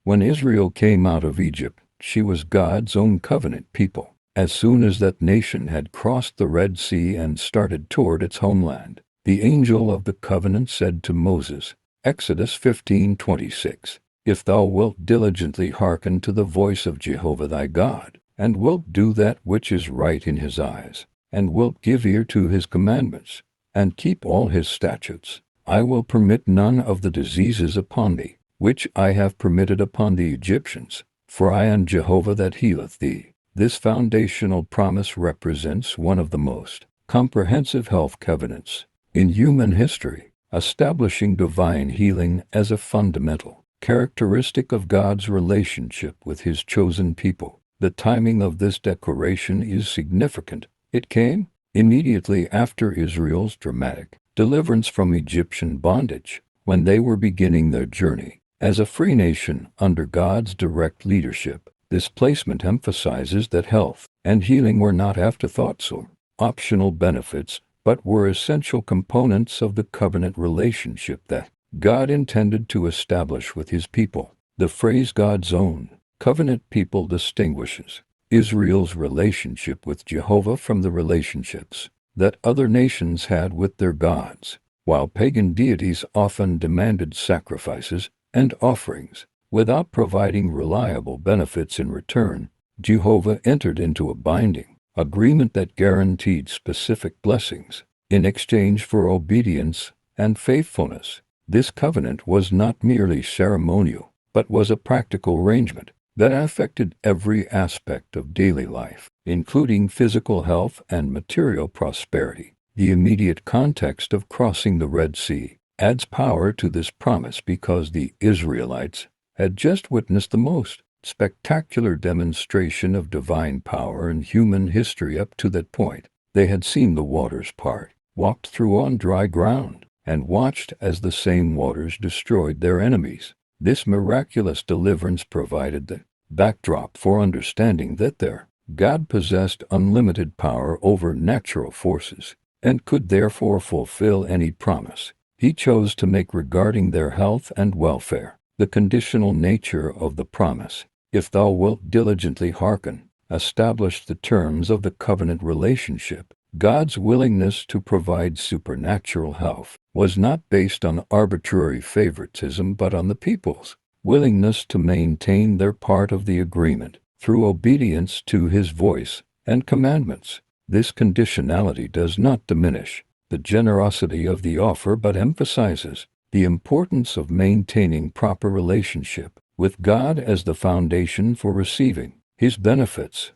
When Israel came out of Egypt, she was God's own covenant people. As soon as that nation had crossed the Red Sea and started toward its homeland, the angel of the covenant said to Moses, Exodus 15:26, If thou wilt diligently hearken to the voice of Jehovah thy God, and wilt do that which is right in his eyes, and wilt give ear to his commandments, and keep all his statutes, I will permit none of the diseases upon thee, which I have permitted upon the Egyptians, for I am Jehovah that healeth thee. This foundational promise represents one of the most comprehensive health covenants in human history, establishing divine healing as a fundamental characteristic of God's relationship with his chosen people. The timing of this declaration is significant. It came immediately after Israel's dramatic deliverance from Egyptian bondage, when they were beginning their journey as a free nation under God's direct leadership. This placement emphasizes that health and healing were not afterthoughts or optional benefits, but were essential components of the covenant relationship that God intended to establish with his people. The phrase God's own covenant people distinguishes Israel's relationship with Jehovah from the relationships that other nations had with their gods. While pagan deities often demanded sacrifices and offerings without providing reliable benefits in return, Jehovah entered into a binding agreement that guaranteed specific blessings in exchange for obedience and faithfulness. This covenant was not merely ceremonial, but was a practical arrangement that affected every aspect of daily life, including physical health and material prosperity. The immediate context of crossing the Red Sea adds power to this promise because the Israelites had just witnessed the most spectacular demonstration of divine power in human history up to that point. They had seen the waters part, walked through on dry ground, and watched as the same waters destroyed their enemies. This miraculous deliverance provided the backdrop for understanding that their God possessed unlimited power over natural forces, and could therefore fulfill any promise he chose to make regarding their health and welfare. The conditional nature of the promise, if thou wilt diligently hearken, established the terms of the covenant relationship. God's willingness to provide supernatural health was not based on arbitrary favoritism but on the people's willingness to maintain their part of the agreement through obedience to his voice and commandments. This conditionality does not diminish the generosity of the offer but emphasizes the importance of maintaining proper relationship with God as the foundation for receiving his benefits.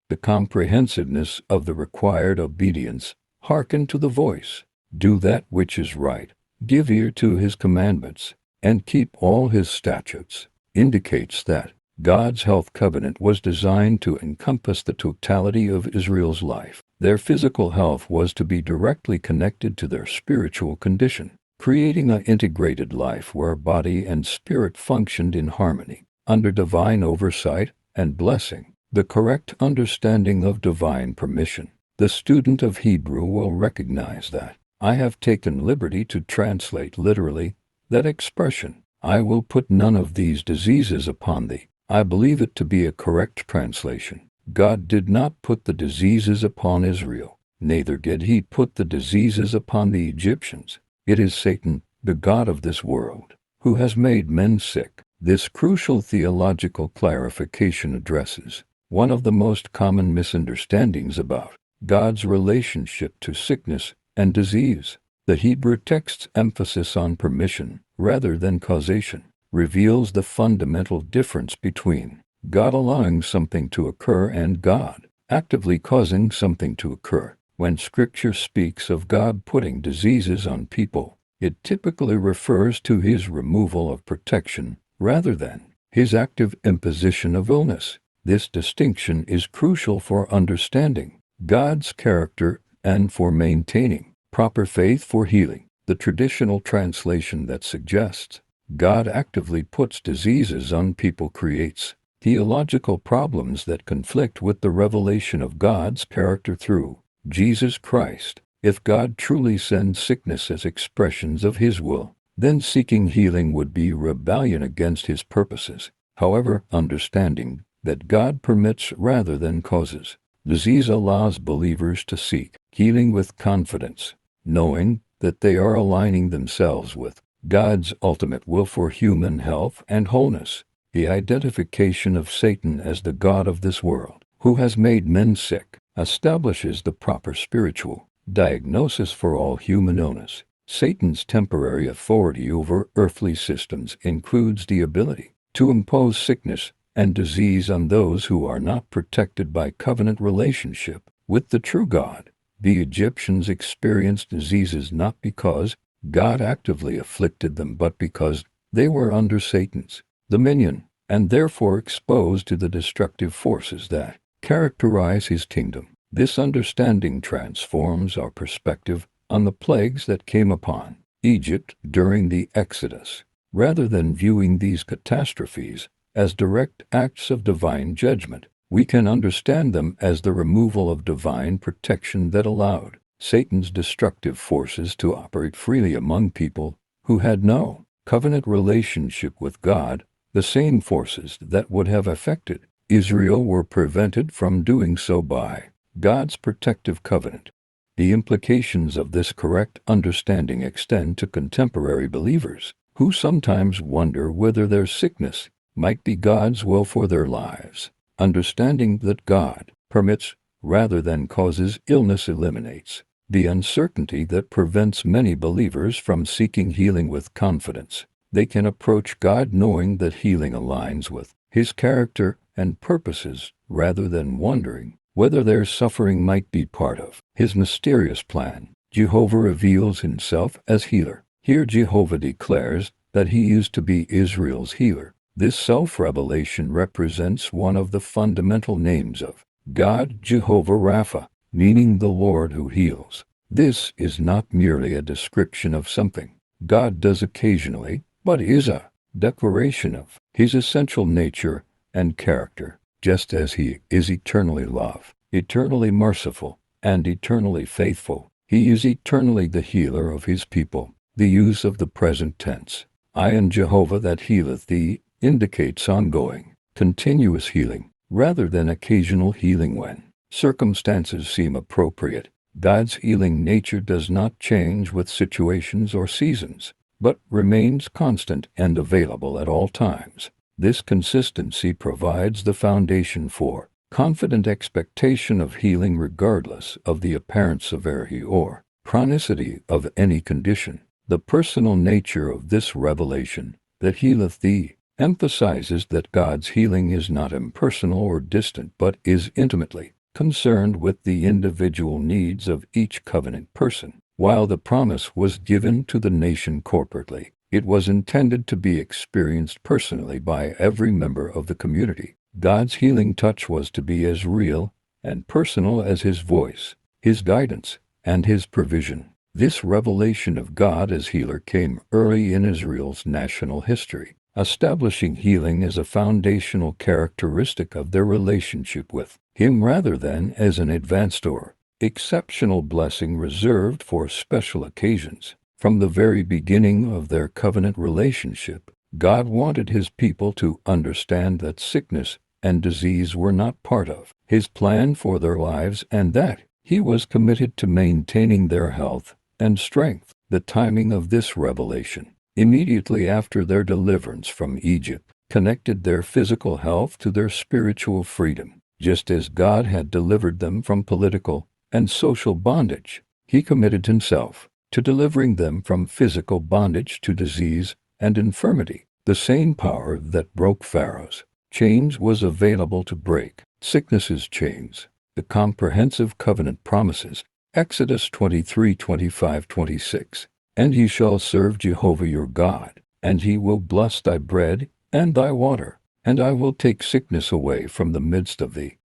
The comprehensiveness of the required obedience, hearken to the voice, do that which is right, give ear to his commandments, and keep all his statutes, indicates that God's health covenant was designed to encompass the totality of Israel's life. Their physical health was to be directly connected to their spiritual condition, creating an integrated life where body and spirit functioned in harmony, under divine oversight and blessing. The correct understanding of divine permission. The student of Hebrew will recognize that I have taken liberty to translate literally that expression, I will put none of these diseases upon thee. I believe it to be a correct translation. God did not put the diseases upon Israel, neither did he put the diseases upon the Egyptians. It is Satan, the god of this world, who has made men sick. This crucial theological clarification addresses one of the most common misunderstandings about God's relationship to sickness and disease. The Hebrew text's emphasis on permission, rather than causation, reveals the fundamental difference between God allowing something to occur and God actively causing something to occur. When Scripture speaks of God putting diseases on people, it typically refers to his removal of protection rather than his active imposition of illness. This distinction is crucial for understanding God's character and for maintaining proper faith for healing. The traditional translation that suggests God actively puts diseases on people creates theological problems that conflict with the revelation of God's character through Jesus Christ. If God truly sends sickness as expressions of his will, then seeking healing would be rebellion against his purposes. However, understanding that God permits rather than causes disease allows believers to seek healing with confidence, knowing that they are aligning themselves with God's ultimate will for human health and wholeness. The identification of Satan as the god of this world, who has made men sick, establishes the proper spiritual diagnosis for all human illness. Satan's temporary authority over earthly systems includes the ability to impose sickness and disease on those who are not protected by covenant relationship with the true God. The Egyptians experienced diseases not because God actively afflicted them, but because they were under Satan's dominion, and therefore exposed to the destructive forces that characterize his kingdom. This understanding transforms our perspective on the plagues that came upon Egypt during the Exodus. Rather than viewing these catastrophes as direct acts of divine judgment, we can understand them as the removal of divine protection that allowed Satan's destructive forces to operate freely among people who had no covenant relationship with God. The same forces that would have affected Israel were prevented from doing so by God's protective covenant. The implications of this correct understanding extend to contemporary believers, who sometimes wonder whether their sickness might be God's will for their lives. Understanding that God permits rather than causes illness eliminates the uncertainty that prevents many believers from seeking healing with confidence. They can approach God knowing that healing aligns with His character and purposes, rather than wondering whether their suffering might be part of His mysterious plan. Jehovah reveals Himself as healer. Here Jehovah declares that He is to be Israel's healer. This self-revelation represents one of the fundamental names of God, Jehovah Rapha, meaning the Lord who heals. This is not merely a description of something God does occasionally, but is a declaration of His essential nature and character. Just as He is eternally love, eternally merciful, and eternally faithful, He is eternally the healer of His people. The use of the present tense, I am Jehovah that healeth thee, indicates ongoing, continuous healing, rather than occasional healing when circumstances seem appropriate. God's healing nature does not change with situations or seasons, but remains constant and available at all times. This consistency provides the foundation for confident expectation of healing regardless of the apparent severity or chronicity of any condition. The personal nature of this revelation, that healeth thee, emphasizes that God's healing is not impersonal or distant, but is intimately concerned with the individual needs of each covenant person. While the promise was given to the nation corporately, it was intended to be experienced personally by every member of the community. God's healing touch was to be as real and personal as His voice, His guidance, and His provision. This revelation of God as healer came early in Israel's national history, establishing healing as a foundational characteristic of their relationship with Him rather than as an advanced or exceptional blessing reserved for special occasions. From the very beginning of their covenant relationship, God wanted His people to understand that sickness and disease were not part of His plan for their lives, and that He was committed to maintaining their health and strength. The timing of this revelation, immediately after their deliverance from Egypt, connected their physical health to their spiritual freedom. Just as God had delivered them from political and social bondage, He committed Himself to delivering them from physical bondage to disease and infirmity. The same power that broke Pharaoh's chains was available to break sickness's chains. The comprehensive covenant promises, Exodus 23:25-26, and ye shall serve Jehovah your God, and He will bless thy bread and thy water, and I will take sickness away from the midst of thee.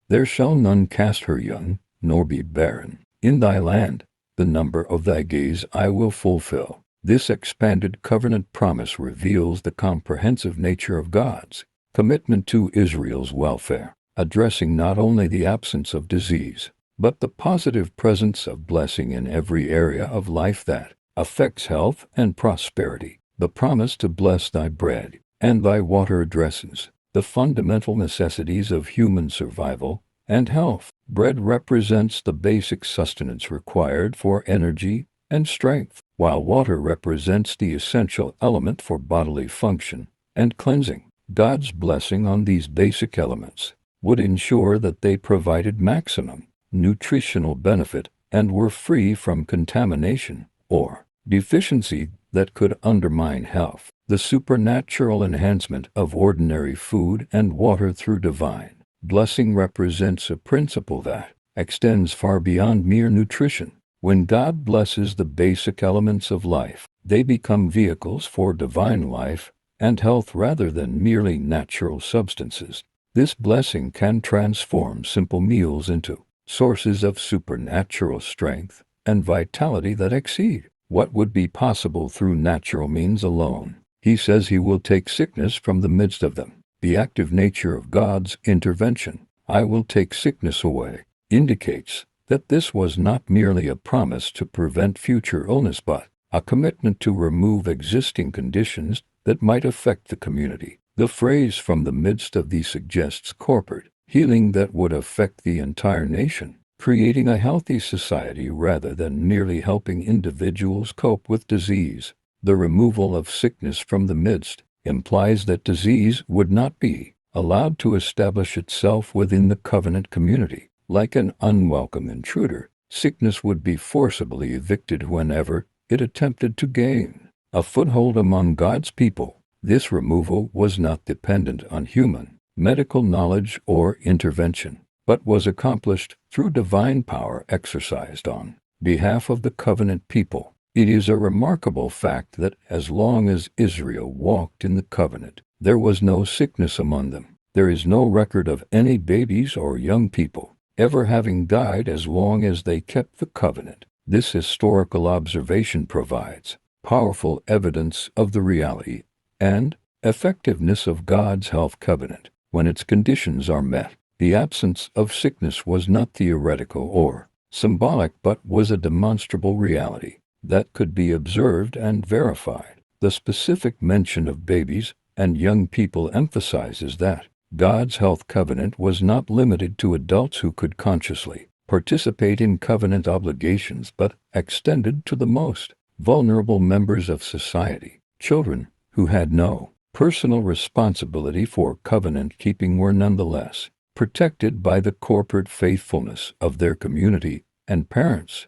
There shall none cast her young, nor be barren in thy land. The number of thy days I will fulfill. This expanded covenant promise reveals the comprehensive nature of God's commitment to Israel's welfare, addressing not only the absence of disease, but the positive presence of blessing in every area of life that affects health and prosperity. The promise to bless thy bread and thy water addresses the fundamental necessities of human survival and health. Bread represents the basic sustenance required for energy and strength, while water represents the essential element for bodily function and cleansing. God's blessing on these basic elements would ensure that they provided maximum nutritional benefit and were free from contamination or deficiency that could undermine health. The supernatural enhancement of ordinary food and water through divine blessing represents a principle that extends far beyond mere nutrition. When God blesses the basic elements of life, they become vehicles for divine life and health rather than merely natural substances. This blessing can transform simple meals into sources of supernatural strength and vitality that exceed what would be possible through natural means alone. He says he will take sickness from the midst of them. The active nature of God's intervention, "I will take sickness away," indicates that this was not merely a promise to prevent future illness but a commitment to remove existing conditions that might affect the community. The phrase "from the midst of these" suggests corporate healing that would affect the entire nation, creating a healthy society rather than merely helping individuals cope with disease. The removal of sickness from the midst implies that disease would not be allowed to establish itself within the covenant community. Like an unwelcome intruder, sickness would be forcibly evicted whenever it attempted to gain a foothold among God's people. This removal was not dependent on human medical knowledge or intervention, but was accomplished through divine power exercised on behalf of the covenant people. It is a remarkable fact that as long as Israel walked in the covenant, there was no sickness among them. There is no record of any babies or young people ever having died as long as they kept the covenant. This historical observation provides powerful evidence of the reality and effectiveness of God's health covenant. When its conditions are met, the absence of sickness was not theoretical or symbolic but was a demonstrable reality that could be observed and verified. The specific mention of babies and young people emphasizes that God's health covenant was not limited to adults who could consciously participate in covenant obligations but extended to the most vulnerable members of society. Children who had no personal responsibility for covenant keeping were nonetheless protected by the corporate faithfulness of their community and parents.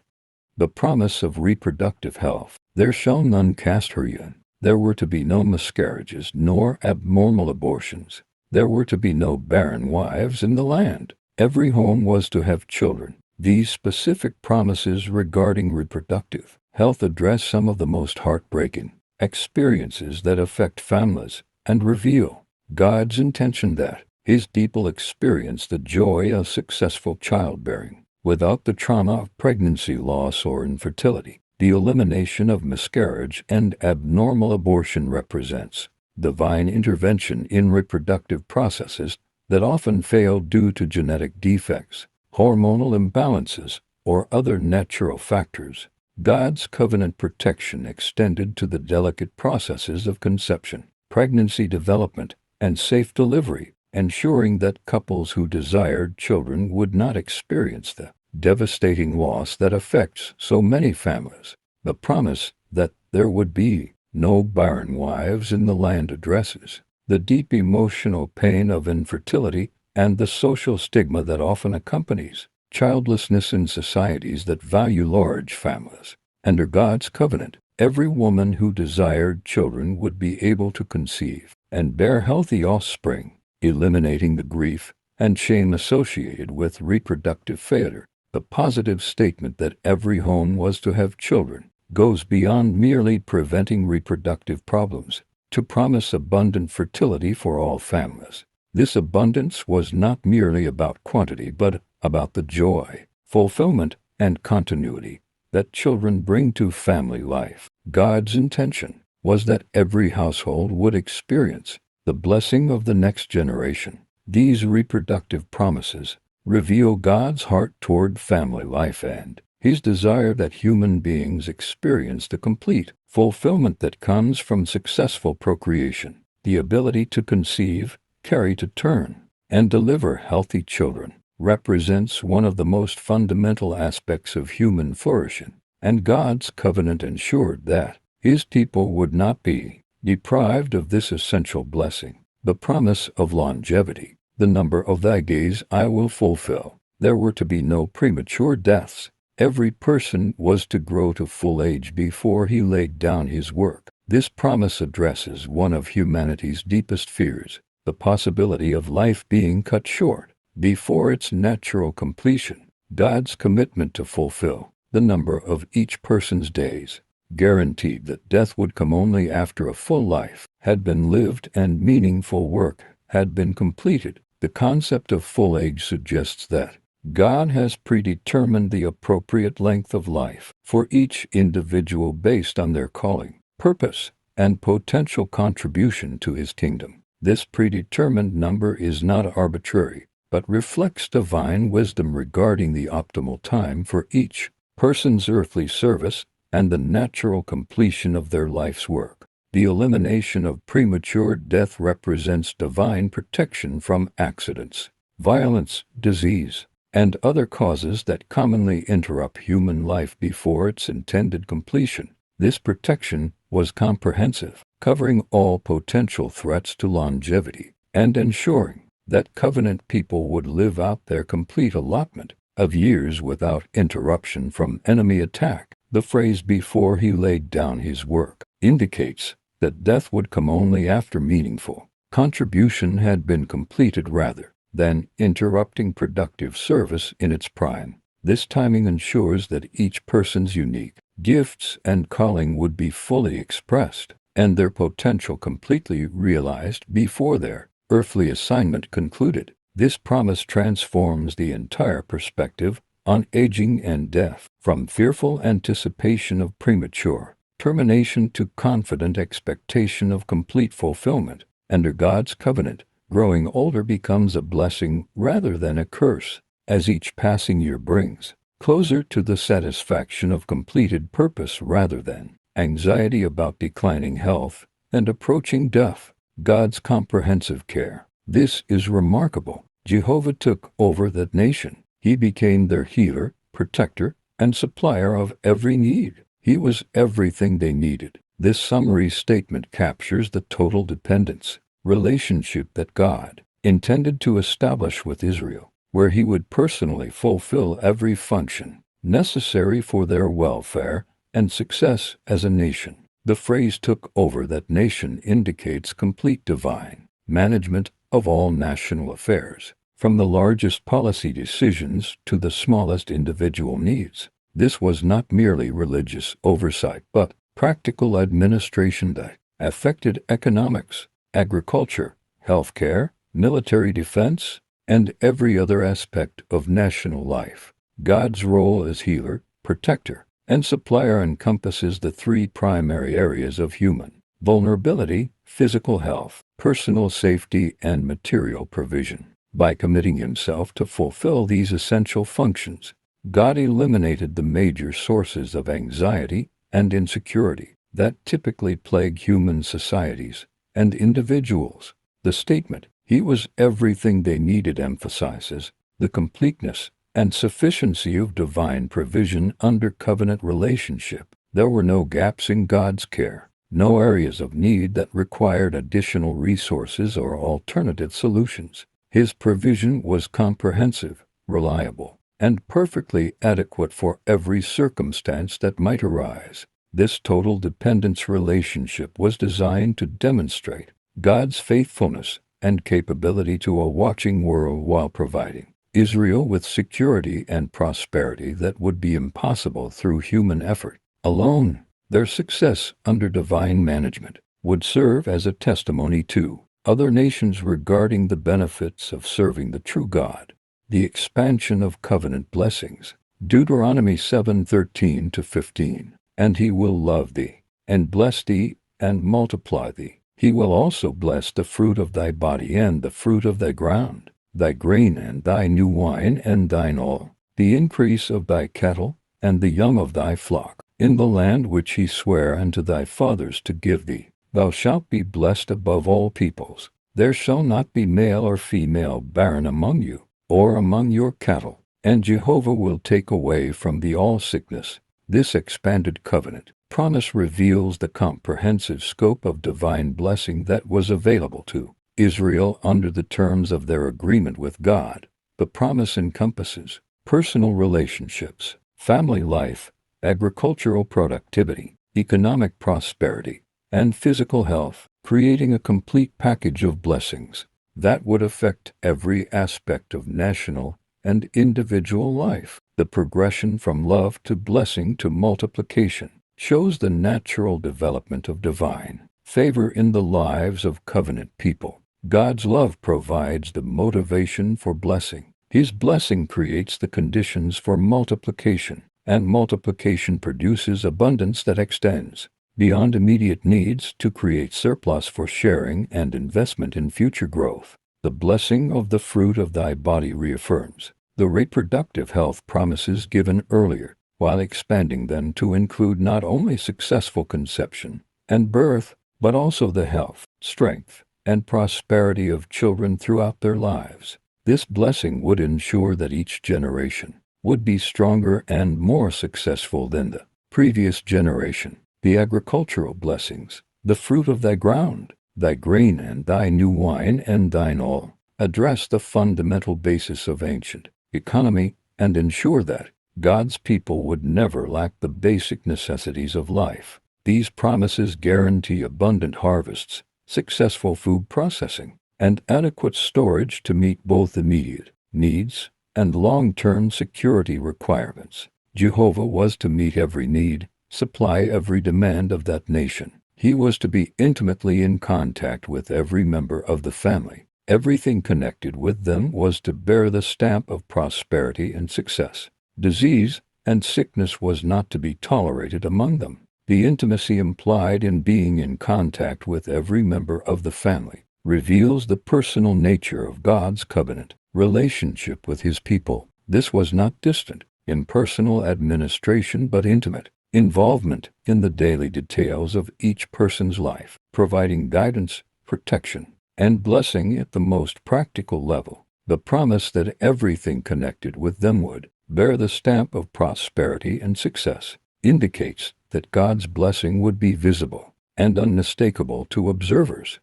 The promise of reproductive health. There shall none cast her young. There were to be no miscarriages nor abnormal abortions. There were to be no barren wives in the land. Every home was to have children. These specific promises regarding reproductive health address some of the most heartbreaking experiences that affect families and reveal God's intention that His people experience the joy of successful childbearing without the trauma of pregnancy loss or infertility. The elimination of miscarriage and abnormal abortion represents divine intervention in reproductive processes that often fail due to genetic defects, hormonal imbalances, or other natural factors. God's covenant protection extended to the delicate processes of conception, pregnancy development, and safe delivery, ensuring that couples who desired children would not experience the devastating loss that affects so many families. The promise that there would be no barren wives in the land addresses the deep emotional pain of infertility and the social stigma that often accompanies childlessness in societies that value large families. Under God's covenant, every woman who desired children would be able to conceive and bear healthy offspring, eliminating the grief and shame associated with reproductive failure. The positive statement that every home was to have children goes beyond merely preventing reproductive problems to promise abundant fertility for all families. This abundance was not merely about quantity but about the joy, fulfillment, and continuity that children bring to family life. God's intention was that every household would experience the blessing of the next generation. These reproductive promises reveal God's heart toward family life and His desire that human beings experience the complete fulfillment that comes from successful procreation. the ability to conceive, carry to term, and deliver healthy children, represents one of the most fundamental aspects of human flourishing, and God's covenant ensured that His people would not be deprived of this essential blessing. The promise of longevity, the number of thy days I will fulfill. There were to be no premature deaths. Every person was to grow to full age before he laid down his work. This promise addresses one of humanity's deepest fears, the possibility of life being cut short before its natural completion. God's commitment to fulfill the number of each person's days guaranteed that death would come only after a full life had been lived and meaningful work had been completed. The concept of full age suggests that God has predetermined the appropriate length of life for each individual based on their calling, purpose, and potential contribution to His kingdom. This predetermined number is not arbitrary, but reflects divine wisdom regarding the optimal time for each person's earthly service and the natural completion of their life's work. The elimination of premature death represents divine protection from accidents, violence, disease, and other causes that commonly interrupt human life before its intended completion. This protection was comprehensive, covering all potential threats to longevity and ensuring that covenant people would live out their complete allotment of years without interruption from enemy attack. The phrase "before he laid down his work" indicates that death would come only after meaningful contribution had been completed rather than interrupting productive service in its prime. This timing ensures that each person's unique gifts and calling would be fully expressed and their potential completely realized before their earthly assignment concluded. This promise transforms the entire perspective on aging and death, from fearful anticipation of premature termination to confident expectation of complete fulfillment. Under God's covenant, growing older becomes a blessing rather than a curse, as each passing year brings closer to the satisfaction of completed purpose rather than anxiety about declining health and approaching death. God's comprehensive care. This is remarkable. Jehovah took over that nation. He became their healer, protector, and supplier of every need. He was everything they needed. This summary statement captures the total dependence relationship that God intended to establish with Israel, where He would personally fulfill every function necessary for their welfare and success as a nation. The phrase "took over that nation" indicates complete divine management of all national affairs, from the largest policy decisions to the smallest individual needs. This was not merely religious oversight, but practical administration that affected economics, agriculture, healthcare, military defense, and every other aspect of national life. God's role as healer, protector, and supplier encompasses the three primary areas of human vulnerability: physical health, personal safety, and material provision. By committing Himself to fulfill these essential functions, God eliminated the major sources of anxiety and insecurity that typically plague human societies and individuals. The statement, "He was everything they needed," emphasizes the completeness and sufficiency of divine provision under covenant relationship. There were no gaps in God's care, no areas of need that required additional resources or alternative solutions. His provision was comprehensive, reliable, and perfectly adequate for every circumstance that might arise. This total dependence relationship was designed to demonstrate God's faithfulness and capability to a watching world while providing Israel with security and prosperity that would be impossible through human effort alone. Their success under divine management would serve as a testimony to other nations regarding the benefits of serving the true God. The expansion of covenant blessings. Deuteronomy 7:13-15. "And He will love thee, and bless thee, and multiply thee. He will also bless the fruit of thy body and the fruit of thy ground, thy grain and thy new wine and thine oil, the increase of thy cattle and the young of thy flock, in the land which He sware unto thy fathers to give thee. Thou shalt be blessed above all peoples. There shall not be male or female barren among you, or among your cattle. And Jehovah will take away from thee all sickness. This expanded covenant promise reveals the comprehensive scope of divine blessing that was available to Israel under the terms of their agreement with God. The promise encompasses personal relationships, family life, agricultural productivity, economic prosperity, and physical health, creating a complete package of blessings that would affect every aspect of national and individual life. The progression from love to blessing to multiplication shows the natural development of divine favor in the lives of covenant people. God's love provides the motivation for blessing. His blessing creates the conditions for multiplication, and multiplication produces abundance that extends beyond immediate needs to create surplus for sharing and investment in future growth. The blessing of the fruit of thy body reaffirms the reproductive health promises given earlier, while expanding them to include not only successful conception and birth, but also the health, strength, and prosperity of children throughout their lives. This blessing would ensure that each generation would be stronger and more successful than the previous generation. The agricultural blessings, the fruit of thy ground, thy grain and thy new wine and thine oil, address the fundamental basis of ancient economy and ensure that God's people would never lack the basic necessities of life. These promises guarantee abundant harvests, successful food processing, and adequate storage to meet both immediate needs and long-term security requirements. Jehovah was to meet every need, supply every demand of that nation. He was to be intimately in contact with every member of the family. Everything connected with them was to bear the stamp of prosperity and success. Disease and sickness was not to be tolerated among them. The intimacy implied in being in contact with every member of the family reveals the personal nature of God's covenant relationship with his people. This was not distant, impersonal administration, but intimate involvement in the daily details of each person's life, providing guidance, protection, and blessing at the most practical level. The promise that everything connected with them would bear the stamp of prosperity and success indicates that God's blessing would be visible and unmistakable to observers.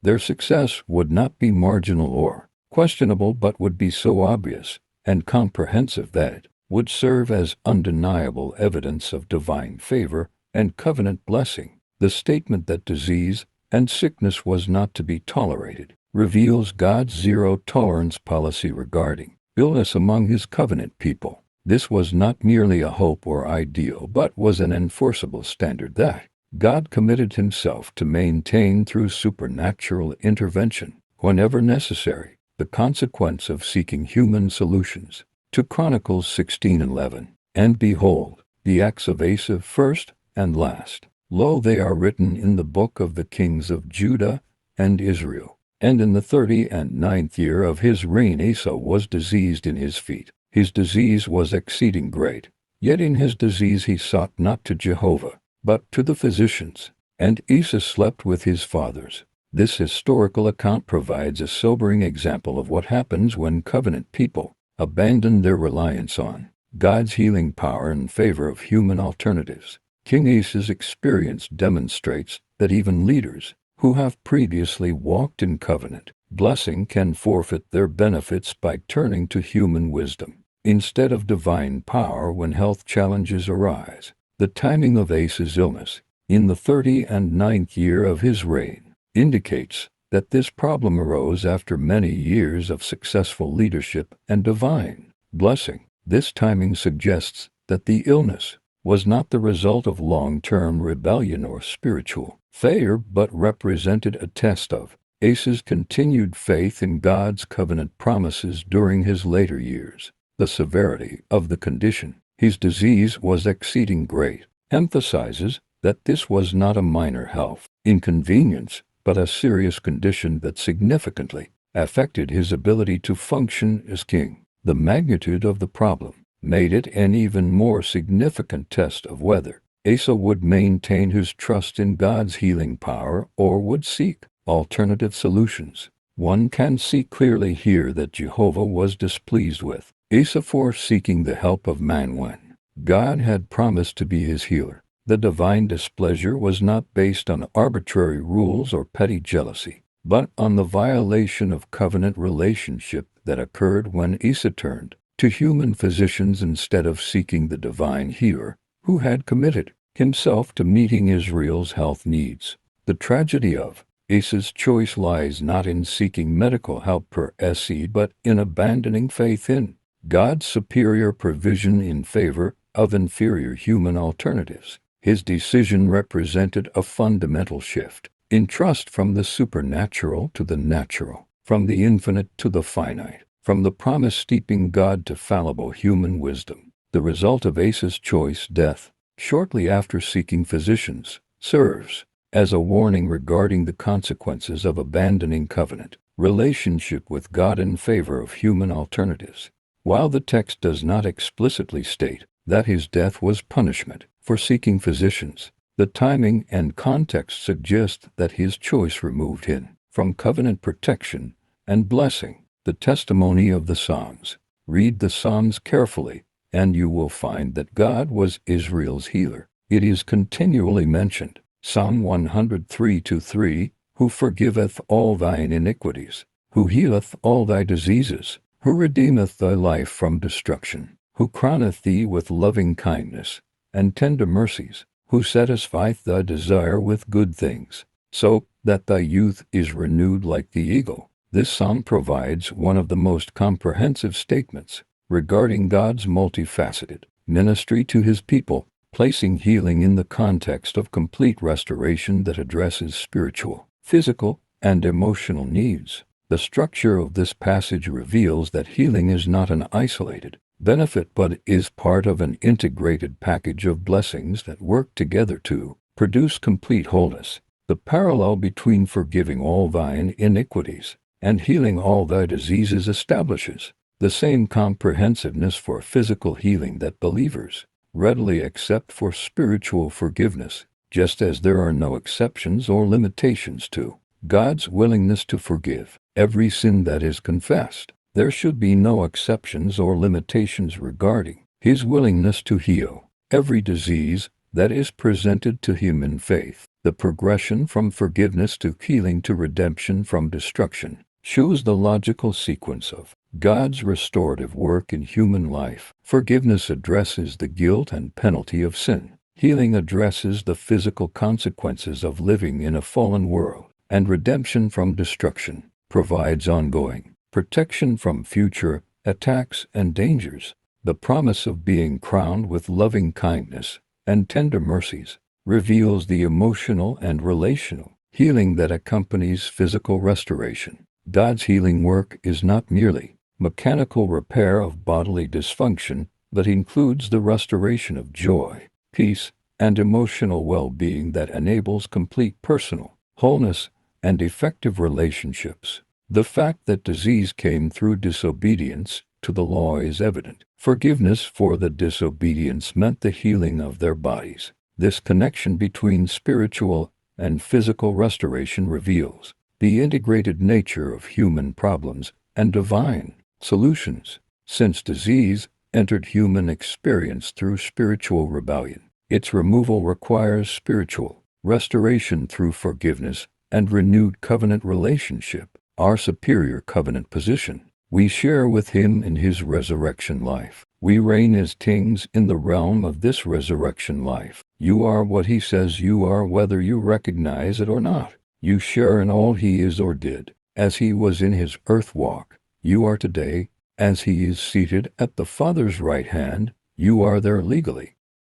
Their success would not be marginal or questionable, but would be so obvious and comprehensive that it would serve as undeniable evidence of divine favor and covenant blessing. The statement that disease and sickness was not to be tolerated reveals God's zero-tolerance policy regarding illness among his covenant people. This was not merely a hope or ideal, but was an enforceable standard that God committed himself to maintain through supernatural intervention whenever necessary. The consequence of seeking human solutions. To Chronicles 16:11. And behold, the acts of Asa first and last. Lo, they are written in the book of the kings of Judah and Israel. And in the 39th year of his reign Asa was diseased in his feet. His disease was exceeding great. Yet in his disease he sought not to Jehovah, but to the physicians. And Asa slept with his fathers. This historical account provides a sobering example of what happens when covenant people abandon their reliance on God's healing power in favor of human alternatives. King Asa's experience demonstrates that even leaders who have previously walked in covenant blessing can forfeit their benefits by turning to human wisdom instead of divine power when health challenges arise. The timing of Asa's illness, in the 39th year of his reign, indicates that this problem arose after many years of successful leadership and divine blessing. This timing suggests that the illness was not the result of long-term rebellion or spiritual failure, but represented a test of Asa's continued faith in God's covenant promises during his later years. The severity of the condition, his disease was exceeding great, emphasizes that this was not a minor health inconvenience, but a serious condition that significantly affected his ability to function as king. The magnitude of the problem made it an even more significant test of whether Asa would maintain his trust in God's healing power or would seek alternative solutions. One can see clearly here that Jehovah was displeased with Asa for seeking the help of man when God had promised to be his healer. The divine displeasure was not based on arbitrary rules or petty jealousy, but on the violation of covenant relationship that occurred when Asa turned to human physicians instead of seeking the divine healer who had committed himself to meeting Israel's health needs. The tragedy of Asa's choice lies not in seeking medical help per se but in abandoning faith in God's superior provision in favor of inferior human alternatives. His decision represented a fundamental shift in trust from the supernatural to the natural, from the infinite to the finite, from the promise steeping God to fallible human wisdom. The result of Asa's choice, death, shortly after seeking physicians, serves as a warning regarding the consequences of abandoning covenant relationship with God in favor of human alternatives. While the text does not explicitly state that his death was punishment for seeking physicians, the timing and context suggest that his choice removed him from covenant protection and blessing. The testimony of the Psalms. Read the Psalms carefully, and you will find that God was Israel's healer. It is continually mentioned. Psalm 103:3, who forgiveth all thine iniquities, who healeth all thy diseases, who redeemeth thy life from destruction, who crowneth thee with loving kindness and tender mercies, who satisfieth thy desire with good things, so that thy youth is renewed like the eagle. This psalm provides one of the most comprehensive statements regarding God's multifaceted ministry to his people, placing healing in the context of complete restoration that addresses spiritual, physical, and emotional needs. The structure of this passage reveals that healing is not an isolated benefit but is part of an integrated package of blessings that work together to produce complete wholeness. The parallel between forgiving all thine iniquities and healing all thy diseases establishes the same comprehensiveness for physical healing that believers readily accept for spiritual forgiveness, just as there are no exceptions or limitations to God's willingness to forgive every sin that is confessed. There should be no exceptions or limitations regarding his willingness to heal every disease that is presented to him in faith. The progression from forgiveness to healing to redemption from destruction shows the logical sequence of God's restorative work in human life. Forgiveness addresses the guilt and penalty of sin. Healing addresses the physical consequences of living in a fallen world. And redemption from destruction provides ongoing protection from future attacks and dangers. The promise of being crowned with loving kindness and tender mercies reveals the emotional and relational healing that accompanies physical restoration. God's healing work is not merely mechanical repair of bodily dysfunction, but includes the restoration of joy, peace, and emotional well-being that enables complete personal wholeness and effective relationships. The fact that disease came through disobedience to the law is evident. Forgiveness for the disobedience meant the healing of their bodies. This connection between spiritual and physical restoration reveals the integrated nature of human problems and divine solutions. Since disease entered human experience through spiritual rebellion, its removal requires spiritual restoration through forgiveness and renewed covenant relationship. Our superior covenant position we share with him in his resurrection life. We reign as kings in the realm of this resurrection life. You are what he says you are, whether you recognize it or not. You share in all he is or did, as he was in his earth walk. You are today, as he is seated at the Father's right hand, you are there legally.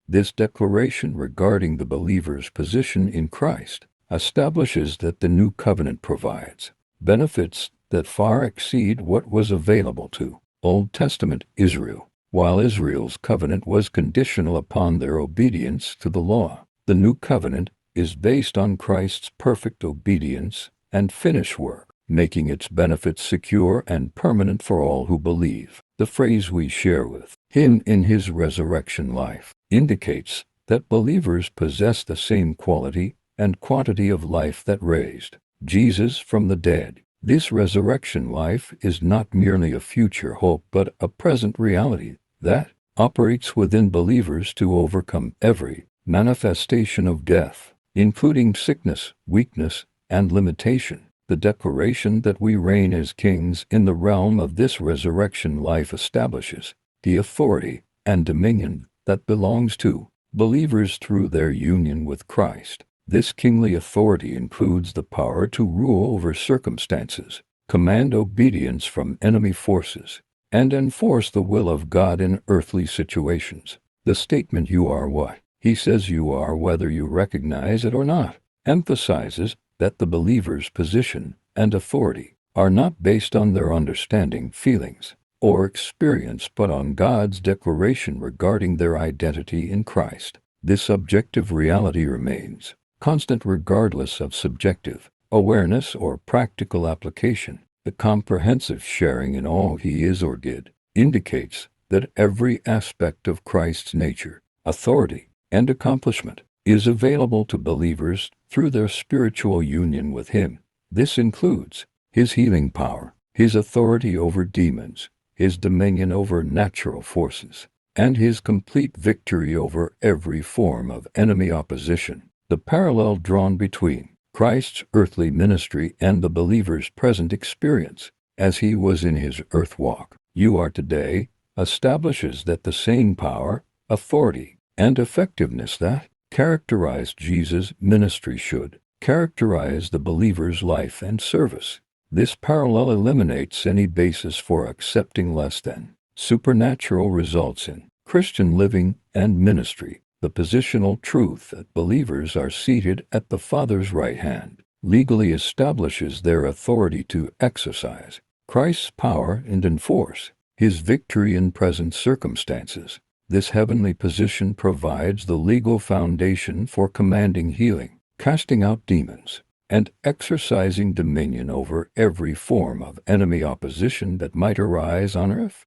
This declaration regarding the believer's position in Christ establishes that the new covenant provides benefits that far exceed what was available to Old Testament Israel. While Israel's covenant was conditional upon their obedience to the law, the new covenant is based on Christ's perfect obedience and finished work, making its benefits secure and permanent for all who believe. The phrase "we share with him in his resurrection life" indicates that believers possess the same quality and quantity of life that raised Jesus from the dead. This resurrection life is not merely a future hope but a present reality that operates within believers to overcome every manifestation of death, including sickness, weakness, and limitation. The declaration that we reign as kings in the realm of this resurrection life establishes the authority and dominion that belongs to believers through their union with Christ. This kingly authority includes the power to rule over circumstances, command obedience from enemy forces, and enforce the will of God in earthly situations. The statement "you are what He says you are whether you recognize it or not" emphasizes that the believer's position and authority are not based on their understanding, feelings, or experience but on God's declaration regarding their identity in Christ. This objective reality remains constant regardless of subjective awareness or practical application. The comprehensive sharing in all He is or did indicates that every aspect of Christ's nature, authority, and accomplishment is available to believers through their spiritual union with Him. This includes His healing power, His authority over demons, His dominion over natural forces, and His complete victory over every form of enemy opposition. The parallel drawn between Christ's earthly ministry and the believer's present experience as He was in His earth walk, "you are today," establishes that the same power, authority, and effectiveness that characterized Jesus' ministry should characterize the believer's life and service. This parallel eliminates any basis for accepting less than supernatural results in Christian living and ministry. The positional truth that believers are seated at the Father's right hand legally establishes their authority to exercise Christ's power and enforce His victory in present circumstances. This heavenly position provides the legal foundation for commanding healing, casting out demons, and exercising dominion over every form of enemy opposition that might arise on earth.